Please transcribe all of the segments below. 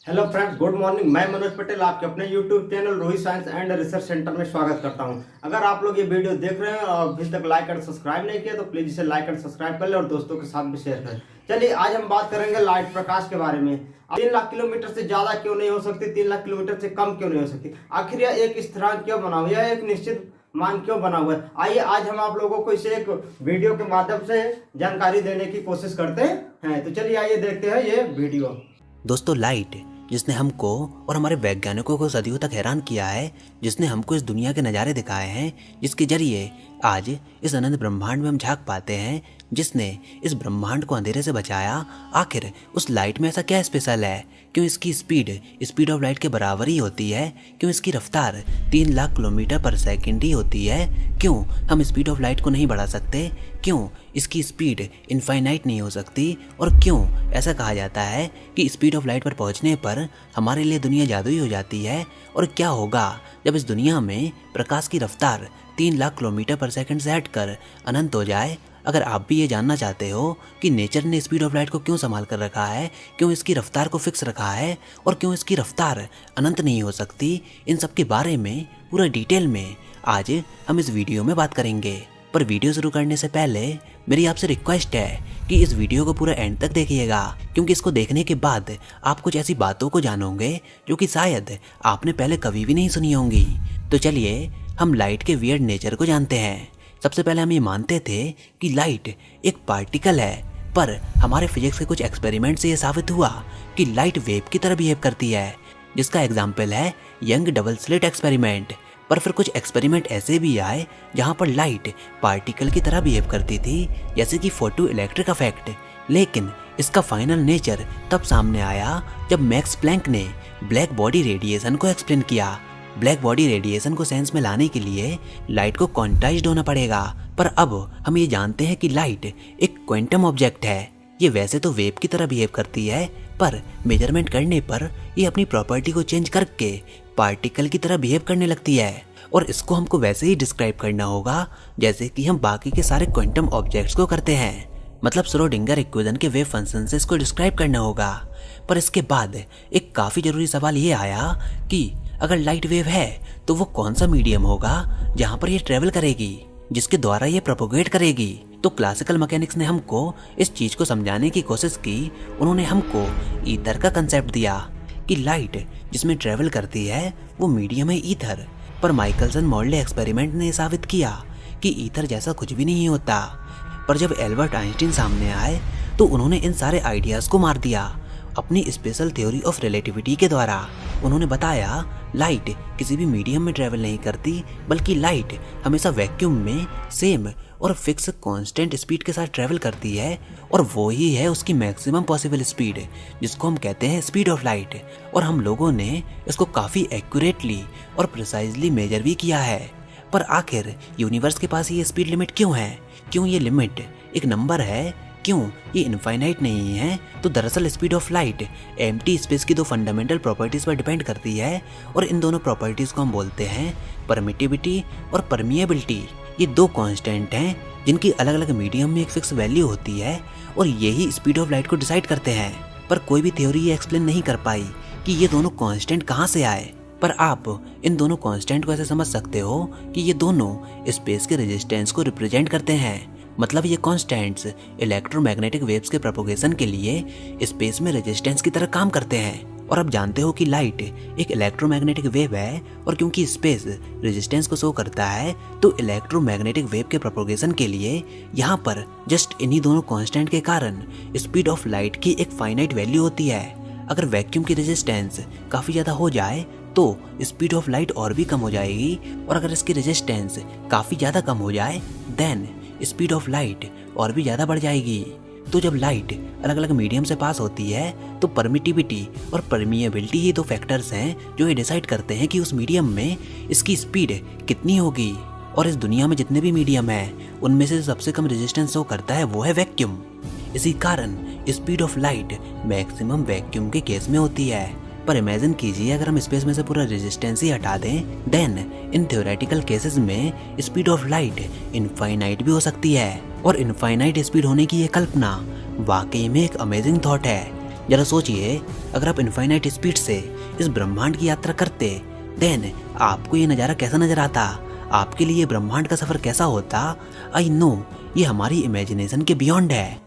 Hello friends, good morning. मैं मनोज पटेल आपके अपने YouTube channel Rohit science and research centre में स्वागत करता हूं। अगर आप लोग ये वीडियो देख रहे हैं और अभी तक लाइक एंड सब्सक्राइब नहीं किया तो प्लीज इसे लाइक एंड सब्सक्राइब कर लें और दोस्तों के साथ भी शेयर करें। चलिए आज हम बात करेंगे लाइट प्रकाश के बारे में। 3 लाख किलोमीटर से ज्यादा क्यों नहीं हो सकती, 3 लाख किलोमीटर से कम क्यों नहीं हो सकती, आखिर यह एक स्थिरांक क्यों बना हुआ है, एक निश्चित मान क्यों बना हुआ है। आइए आज हम आप लोगों को इसे एक वीडियो के माध्यम से जानकारी देने की कोशिश करते हैं। तो चलिए आइए देखते हैं ये वीडियो। दोस्तों, लाइट जिसने हमको और हमारे वैज्ञानिकों को सदियों तक हैरान किया है, जिसने हमको इस दुनिया के नज़ारे दिखाए हैं, जिसके जरिए आज इस अनंत ब्रह्मांड में हम झांक पाते हैं, जिसने इस ब्रह्मांड को अंधेरे से बचाया, आखिर उस लाइट में ऐसा क्या स्पेशल है? क्यों इसकी स्पीड ऑफ लाइट के बराबर ही होती है? क्यों इसकी रफ्तार 3 लाख किलोमीटर पर सेकंड ही होती है? क्यों हम स्पीड ऑफ लाइट को नहीं बढ़ा सकते? क्यों इसकी स्पीड इनफाइनाइट नहीं हो सकती? और क्यों ऐसा कहा जाता है कि स्पीड ऑफ लाइट पर पहुंचने पर हमारे लिए दुनिया जादुई हो जाती है? और क्या होगा जब इस दुनिया में प्रकाश की रफ्तार 3 लाख किलोमीटर पर सेकंड से हटकर अनंत हो जाए? अगर आप भी ये जानना चाहते हो कि नेचर ने स्पीड ऑफ लाइट को क्यों संभाल कर रखा है, क्यों इसकी रफ्तार को फिक्स रखा है और क्यों इसकी रफ्तार अनंत नहीं हो सकती, इन सब के बारे में पूरा डिटेल में आज हम इस वीडियो में बात करेंगे। पर वीडियो शुरू करने से पहले मेरी आपसे रिक्वेस्ट है कि इस वीडियो को पूरा एंड तक देखिएगा, क्योंकि इसको देखने के बाद आप कुछ ऐसी बातों को जानोगे जो कि शायद आपने पहले कभी भी नहीं सुनी होंगी। तो चलिए हम लाइट के वियर्ड नेचर को जानते हैं। सबसे पहले हम ये मानते थे कि लाइट एक पार्टिकल है, पर हमारे फिजिक्स के कुछ एक्सपेरिमेंट से ये साबित हुआ कि लाइट वेव की तरह बिहेव करती है, जिसका एग्जाम्पल है यंग डबल स्लिट एक्सपेरिमेंट। पर फिर कुछ एक्सपेरिमेंट ऐसे भी आए जहाँ पर लाइट पार्टिकल की तरह बिहेव करती थी, जैसे कि फोटो इलेक्ट्रिक इफेक्ट। लेकिन इसका फाइनल नेचर तब सामने आया जब मैक्स प्लैंक ने ब्लैक बॉडी रेडिएशन को एक्सप्लेन किया। ब्लैक बॉडी रेडिएशन को सेंस में लाने के लिए लाइट को क्वांटाइज्ड होना पड़ेगा। पर अब हम ये जानते हैं कि लाइट एक क्वांटम ऑब्जेक्ट है। ये वैसे तो वेव की तरह बिहेव करती है, पर मेजरमेंट करने पर ये अपनी प्रॉपर्टी को चेंज करके पार्टिकल की तरह बिहेव करने लगती है। और इसको हमको वैसे ही डिस्क्राइब करना होगा जैसे कि हम बाकी के सारे क्वांटम ऑब्जेक्ट्स को करते हैं, मतलब श्रोडिंगर इक्वेशन के वेव फंक्शन से इसको डिस्क्राइब करना होगा। पर इसके बाद एक काफ़ी ज़रूरी सवाल ये आया कि अगर लाइट वेव है तो वो कौन सा मीडियम होगा जहाँ पर ये ट्रेवल करेगी, जिसके द्वारा ये प्रोपोगेट करेगी। तो क्लासिकल मैकेनिक्स ने हमको इस चीज़ को समझाने की कोशिश की। उन्होंने हमको ईथर का कंसेप्ट दिया कि लाइट जिसमें ट्रेवल करती है वो मीडियम है ईथर। पर माइकलसन मॉर्ले एक्सपेरिमेंट ने साबित किया कि ईथर जैसा कुछ भी नहीं होता। पर जब एल्बर्ट आइंस्टीन सामने आए तो उन्होंने इन सारे आइडियाज़ को मार दिया अपनी स्पेशल थ्योरी ऑफ रिलेटिविटी के द्वारा। उन्होंने बताया लाइट किसी भी मीडियम में ट्रेवल नहीं करती, बल्कि लाइट हमेशा वैक्यूम में सेम और फिक्स कांस्टेंट स्पीड के साथ ट्रेवल करती है, और वो ही है उसकी मैक्सिमम पॉसिबल स्पीड, जिसको हम कहते हैं स्पीड ऑफ लाइट। और हम लोगों ने इसको काफ़ी एक्यूरेटली और प्रिसाइजली मेजर भी किया है। पर आखिर यूनिवर्स के पास ये स्पीड लिमिट क्यों है? क्यों ये लिमिट एक नंबर है? क्यों ये इनफाइनाइट नहीं है? तो दरअसल speed of light empty space की 2 फंडामेंटल प्रॉपर्टीज़ पर डिपेंड करती है, और इन दोनों प्रॉपर्टीज़ को हम बोलते हैं परमिटिविटी और परमिएबिलिटी। ये 2 कांस्टेंट हैं जिनकी अलग अलग मीडियम में एक फिक्स वैल्यू होती है, और यही स्पीड ऑफ लाइट को डिसाइड करते हैं। पर कोई भी थ्योरी ये एक्सप्लेन नहीं कर पाई कि ये दोनों कांस्टेंट कहाँ से आए। पर आप इन दोनों कांस्टेंट को ऐसे समझ सकते हो कि ये दोनों स्पेस के रेजिस्टेंस को रिप्रेजेंट करते हैं। मतलब ये कांस्टेंट्स इलेक्ट्रोमैग्नेटिक वेव्स के प्रोपोगेशन के लिए स्पेस में रेजिस्टेंस की तरह काम करते हैं। और अब जानते हो कि लाइट एक इलेक्ट्रोमैग्नेटिक वेव है, और क्योंकि स्पेस रेजिस्टेंस को शो करता है तो इलेक्ट्रोमैग्नेटिक वेव के प्रोपोगेशन के लिए यहाँ पर जस्ट इन्हीं दोनों कांस्टेंट के कारण स्पीड ऑफ लाइट की एक फाइनाइट वैल्यू होती है। अगर वैक्यूम की रेजिस्टेंस काफ़ी ज़्यादा हो जाए तो स्पीड ऑफ लाइट और भी कम हो जाएगी, और अगर इसकी रेजिस्टेंस काफ़ी ज़्यादा कम हो जाए देन स्पीड ऑफ लाइट और भी ज़्यादा बढ़ जाएगी। तो जब लाइट अलग अलग मीडियम से पास होती है तो परमिटिविटी और परमिएबिलिटी ही 2 फैक्टर्स हैं जो ये डिसाइड करते हैं कि उस मीडियम में इसकी स्पीड कितनी होगी। और इस दुनिया में जितने भी मीडियम हैं उनमें से सबसे कम रेजिस्टेंस शो करता है वो है वैक्यूम। इसी कारण speed of light maximum vacuum के केस में होती है। पर इमेजिन कीजिए अगर हम स्पेस में से पूरा रेजिस्टेंस ही हटा दें, देन इन थ्योरेटिकल केसेस में स्पीड ऑफ लाइट इनफाइनाइट भी हो सकती है। और इनफाइनाइट स्पीड होने की ये कल्पना वाकई में एक अमेजिंग थॉट है। जरा सोचिए, अगर आप इनफाइनाइट स्पीड से इस ब्रह्मांड की यात्रा करते, देन आपको ये नज़ारा कैसा नजर आता, आपके लिए ब्रह्मांड का सफर कैसा होता। आई नो ये हमारी इमेजिनेशन के बियॉन्ड है।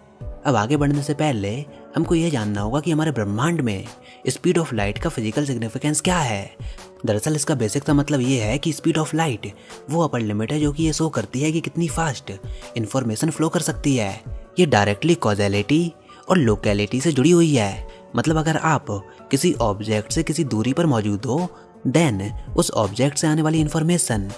अब आगे बढ़ने से पहले हमको ये जानना होगा कि हमारे ब्रह्मांड में स्पीड ऑफ लाइट का फिजिकल सिग्निफिकेंस क्या है। दरअसल इसका बेसिक सा मतलब ये है कि स्पीड ऑफ लाइट वो अपर लिमिट है जो कि ये शो करती है कि कितनी फास्ट इंफॉर्मेशन फ्लो कर सकती है। ये डायरेक्टली कॉजेलिटी और लोकेलिटी से जुड़ी हुई है। मतलब अगर आप किसी ऑब्जेक्ट से किसी दूरी पर मौजूद हो, देन उस ऑब्जेक्ट से आने वाली इंफॉर्मेशन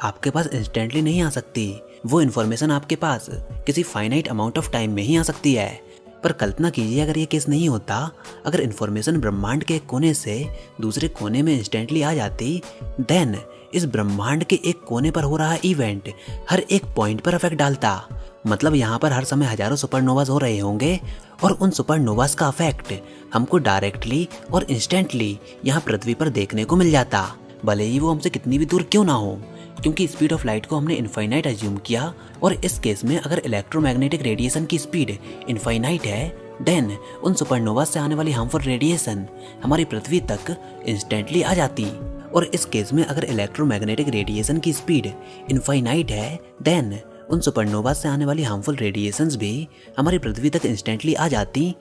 आपके पास इंस्टेंटली नहीं आ सकती। वो इन्फॉर्मेशन आपके पास किसी फाइनाइट अमाउंट ऑफ टाइम में ही आ सकती है। पर कल्पना कीजिए अगर ये केस नहीं होता, अगर इन्फॉर्मेशन ब्रह्मांड के एक कोने से दूसरे कोने में इंस्टेंटली आ जाती, देन इस ब्रह्मांड के एक कोने पर हो रहा इवेंट हर एक पॉइंट पर इफेक्ट डालता। मतलब यहाँ पर हर समय हजारों सुपरनोवाज हो रहे होंगे और उन सुपरनोवाज का इफेक्ट हमको डायरेक्टली और इंस्टेंटली यहाँ पृथ्वी पर देखने को मिल जाता, भले ही वो हमसे कितनी भी दूर क्यों ना हो। क्योंकि स्पीड ऑफ लाइट को हमने इनफाइनाइट अज्यूम किया, और इस केस में अगर इलेक्ट्रोमैग्नेटिक रेडिएशन की स्पीड इनफाइनाइट है, देन उन सुपरनोवा से आने वाली हार्मफुल रेडिएशन हमारी पृथ्वी तक इंस्टेंटली आ जाती। और इस केस में अगर इलेक्ट्रोमैग्नेटिक रेडिएशन की स्पीड इनफाइनाइट है, देन उन सुपरनोवा से आने वाली हार्मफुल रेडिएशंस भी हमारी पृथ्वी तक इंस्टेंटली आ जाती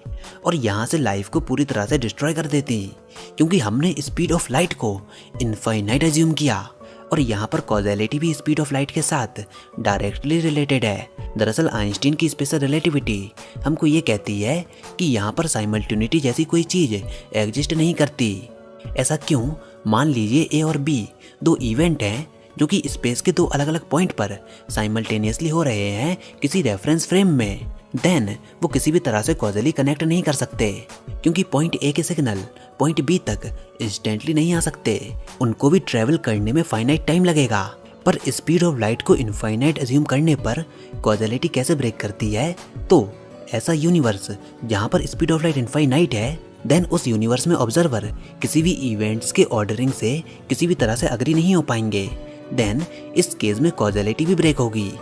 और यहाँ से लाइफ को पूरी तरह से डिस्ट्रॉय कर देती, क्योंकि हमने स्पीड ऑफ लाइट को इनफाइनाइट अज्यूम किया। और यहाँ पर कॉजेलिटी भी स्पीड ऑफ लाइट के साथ डायरेक्टली रिलेटेड है। दरअसल आइंस्टीन की स्पेशल रिलेटिविटी हमको ये कहती है कि यहाँ पर साइमल्टेनिटी जैसी कोई चीज़ एग्जिस्ट नहीं करती। ऐसा क्यों? मान लीजिए ए और बी दो इवेंट हैं जो कि स्पेस के दो अलग अलग पॉइंट पर साइमल्टेनियसली हो रहे हैं किसी रेफरेंस फ्रेम में, देन वो किसी भी तरह से कॉजली कनेक्ट नहीं कर सकते, क्योंकि पॉइंट ए के सिग्नल पॉइंट बी तक इंस्टेंटली नहीं आ सकते। उनको भी ट्रैवल करने में फाइनाइट टाइम लगेगा। पर स्पीड ऑफ लाइट को इनफाइनाइट अज्यूम करने पर कॉजलिटी कैसे ब्रेक करती है? तो ऐसा यूनिवर्स जहाँ पर स्पीड ऑफ लाइट इनफाइनाइट है, देन उस यूनिवर्स में ऑब्जर्वर किसी भी इवेंट्स के ऑर्डरिंग से किसी भी तरह से अग्री नहीं हो पाएंगे। देन इस केस में कॉजलिटी भी ब्रेक होगी।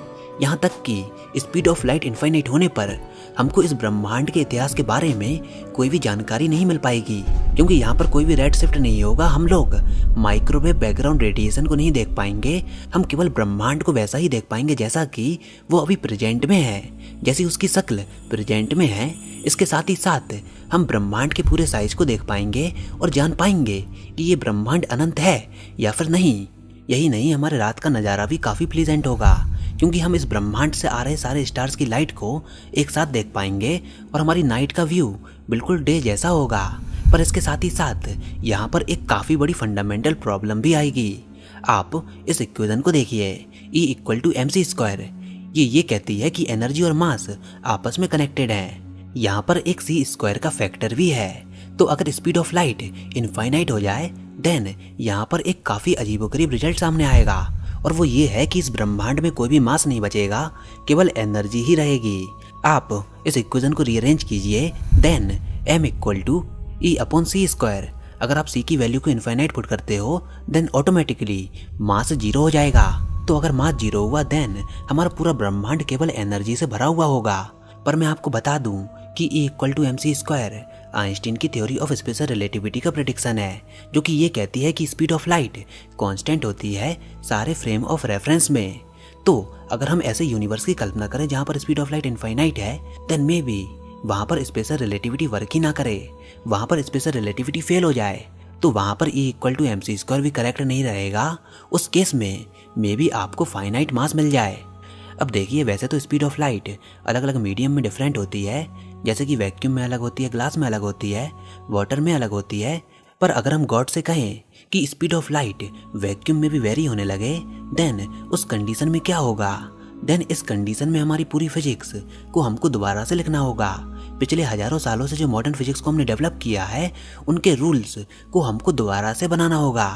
यहाँ तक कि स्पीड ऑफ लाइट इनफाइनाइट होने पर हमको इस ब्रह्मांड के इतिहास के बारे में कोई भी जानकारी नहीं मिल पाएगी, क्योंकि यहाँ पर कोई भी रेड शिफ्ट नहीं होगा। हम लोग माइक्रोवेव बैकग्राउंड रेडिएशन को नहीं देख पाएंगे। हम केवल ब्रह्मांड को वैसा ही देख पाएंगे जैसा कि वो अभी प्रेजेंट में है, जैसी उसकी शक्ल प्रेजेंट में है। इसके साथ ही साथ हम ब्रह्मांड के पूरे साइज को देख पाएंगे और जान पाएंगे कि ये ब्रह्मांड अनंत है या फिर नहीं। यही नहीं, हमारे रात का नज़ारा भी काफ़ी प्लीजेंट होगा, क्योंकि हम इस ब्रह्मांड से आ रहे सारे स्टार्स की लाइट को एक साथ देख पाएंगे और हमारी नाइट का व्यू बिल्कुल डे जैसा होगा। पर इसके साथ ही साथ यहाँ पर एक काफ़ी बड़ी फंडामेंटल प्रॉब्लम भी आएगी। आप इस इक्वेशन को देखिए, E=mc²। ये कहती है कि एनर्जी और मास आपस में कनेक्टेड हैं। यहाँ पर एक c² का फैक्टर भी है। तो अगर स्पीड ऑफ लाइट इनफाइनाइट हो जाए, देन यहाँ पर एक काफ़ी अजीबोगरीब रिजल्ट सामने आएगा, और वो ये है कि इस ब्रह्मांड में कोई भी मास नहीं बचेगा, केवल एनर्जी ही रहेगी। आप इस इक्वेशन को रीअरेंज कीजिए, देन m=E/c²। अगर आप c की वैल्यू को इनफाइनाइट पुट करते हो, देन ऑटोमेटिकली मास 0 हो जाएगा। तो अगर मास 0 हुआ, देन हमारा पूरा ब्रह्मांड केवल एनर्जी से भरा हुआ होगा। पर मैं आपको बता दूं कि E=mc² आइंस्टीन की थ्योरी ऑफ स्पेशल रिलेटिविटी का प्रेडिक्शन है, जो कि ये कहती है कि स्पीड ऑफ लाइट कांस्टेंट होती है सारे फ्रेम ऑफ रेफरेंस में। तो अगर हम ऐसे यूनिवर्स की कल्पना करें जहाँ पर स्पीड ऑफ लाइट इनफाइनाइट है, देन मे बी वहाँ पर स्पेशल रिलेटिविटी वर्क ही ना करे, वहाँ पर स्पेशल रिलेटिविटी फेल हो जाए। तो वहाँ पर E=mc² भी करेक्ट नहीं रहेगा। उस केस में मे बी आपको फाइनाइट मास मिल जाए। अब देखिए, वैसे तो स्पीड ऑफ लाइट अलग अलग मीडियम में डिफरेंट होती है, जैसे कि वैक्यूम में अलग होती है, ग्लास में अलग होती है, वाटर में अलग होती है। पर अगर हम गॉड से कहें कि स्पीड ऑफ लाइट वैक्यूम में भी वेरी होने लगे, देन उस कंडीशन में क्या होगा? देन इस कंडीशन में हमारी पूरी फिजिक्स को हमको दोबारा से लिखना होगा। पिछले हजारों सालों से जो मॉडर्न फिजिक्स को हमने डेवलप किया है, उनके रूल्स को हमको दोबारा से बनाना होगा,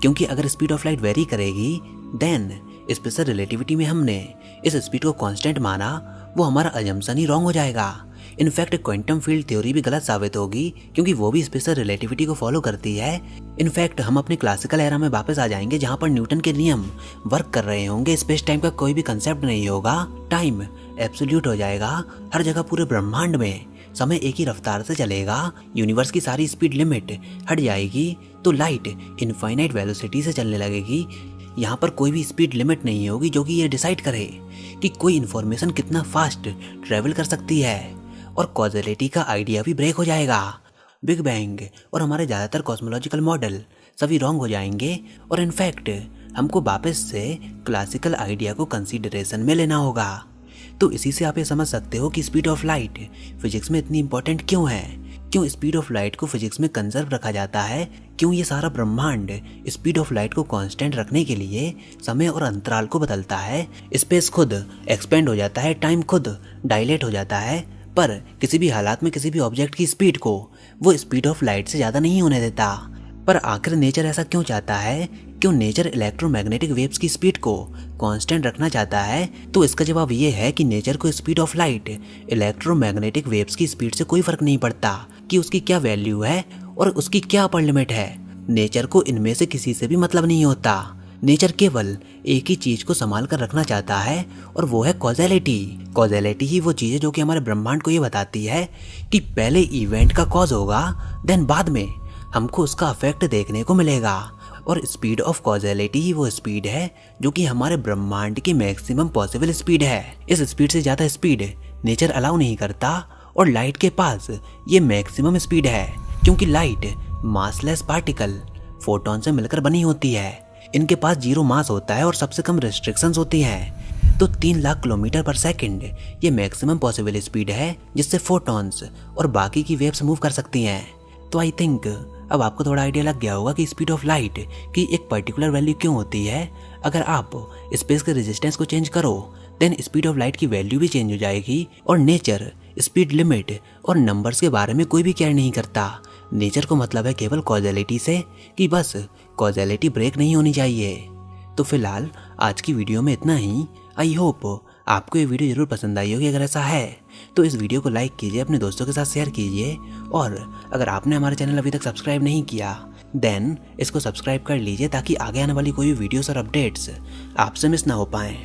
क्योंकि अगर स्पीड ऑफ लाइट वेरी करेगी, देन स्पेशल रिलेटिविटी में हमने इस स्पीड को कांस्टेंट माना, वो हमारा अजम्पशन ही रॉन्ग हो जाएगा। इनफैक्ट क्वांटम फील्ड थ्योरी भी गलत साबित होगी, क्योंकि वो भी स्पेशल रिलेटिविटी को फॉलो करती है। इनफैक्ट हम अपने क्लासिकल एरा में वापस आ जाएंगे, जहाँ पर न्यूटन के नियम वर्क कर रहे होंगे। स्पेस टाइम का कोई भी कंसेप्ट नहीं होगा, टाइम एब्सोल्यूट हो जाएगा हर जगह पूरे ब्रह्मांड में। समय एक ही रफ्तार से चलेगा, यूनिवर्स की सारी स्पीड लिमिट हट जाएगी, तो लाइट इनफाइनाइट वेलोसिटी से चलने लगेगी। यहाँ पर कोई भी स्पीड लिमिट नहीं होगी जो कि ये डिसाइड करे कि कोई इन्फॉर्मेशन कितना फास्ट ट्रेवल कर सकती है, और कॉजेलिटी का आइडिया भी ब्रेक हो जाएगा। बिग बैंग और हमारे ज़्यादातर कॉस्मोलॉजिकल मॉडल सभी रॉन्ग हो जाएंगे, और इनफैक्ट हमको वापस से क्लासिकल आइडिया को कंसीडरेशन में लेना होगा। तो इसी से आप ये समझ सकते हो कि स्पीड ऑफ लाइट फिजिक्स में इतनी इंपॉर्टेंट क्यों है, क्यों स्पीड ऑफ लाइट को फिजिक्स में कंजर्व रखा जाता है, क्यों ये सारा ब्रह्मांड स्पीड ऑफ लाइट को कांस्टेंट रखने के लिए समय और अंतराल को बदलता है। स्पेस खुद एक्सपेंड हो जाता है, टाइम खुद डायलेट हो जाता है, पर किसी भी हालात में किसी भी ऑब्जेक्ट की स्पीड को वो स्पीड ऑफ लाइट से ज़्यादा नहीं होने देता। पर आखिर नेचर ऐसा क्यों चाहता है, क्यों नेचर इलेक्ट्रोमैग्नेटिक वेव्स की स्पीड को कांस्टेंट रखना चाहता है? तो इसका जवाब ये है कि नेचर को speed of light electromagnetic waves की स्पीड से कोई फर्क नहीं पड़ता कि उसकी क्या वैल्यू है और उसकी क्या अपर लिमिट है। नेचर को इनमें से किसी से भी मतलब नहीं होता। नेचर केवल एक ही चीज को संभाल कर रखना चाहता है, और वो है कॉजेलिटी। कॉजेलिटी ही वो चीज है जो कि हमारे ब्रह्मांड को ये बताती है कि पहले इवेंट का कॉज होगा, देन बाद में हमको उसका इफेक्ट देखने को मिलेगा। और स्पीड ऑफ कॉजेलिटी ही वो स्पीड है जो कि हमारे ब्रह्मांड की मैक्सिमम पॉसिबल स्पीड है। इस स्पीड से ज़्यादा स्पीड नेचर अलाउ नहीं करता, और लाइट के पास ये मैक्सिमम स्पीड है, क्योंकि लाइट मासलेस पार्टिकल फोटोन से मिलकर बनी होती है। इनके पास 0 मास होता है और सबसे कम रिस्ट्रिक्शंस होती हैं। तो 3 लाख किलोमीटर पर सेकंड ये मैक्सिमम पॉसिबल स्पीड है जिससे फोटॉन्स और बाकी की वेव्स मूव कर सकती हैं। तो आई थिंक अब आपको थोड़ा आइडिया लग गया होगा कि स्पीड ऑफ लाइट की एक पर्टिकुलर वैल्यू क्यों होती है। अगर आप स्पेस के रेजिस्टेंस को चेंज करो, देन स्पीड ऑफ लाइट की वैल्यू भी चेंज हो जाएगी। और नेचर स्पीड लिमिट और नंबर्स के बारे में कोई भी केयर नहीं करता। नेचर को मतलब है केवल कॉजेलिटी से, कि बस कॉजेलिटी ब्रेक नहीं होनी चाहिए। तो फिलहाल आज की वीडियो में इतना ही। आई होप आपको ये वीडियो जरूर पसंद आई होगी। अगर ऐसा है तो इस वीडियो को लाइक कीजिए, अपने दोस्तों के साथ शेयर कीजिए, और अगर आपने हमारे चैनल अभी तक सब्सक्राइब नहीं किया देन इसको सब्सक्राइब कर लीजिए, ताकि आगे आने वाली कोई भी वीडियोस और अपडेट्स आपसे मिस ना हो पाएँ।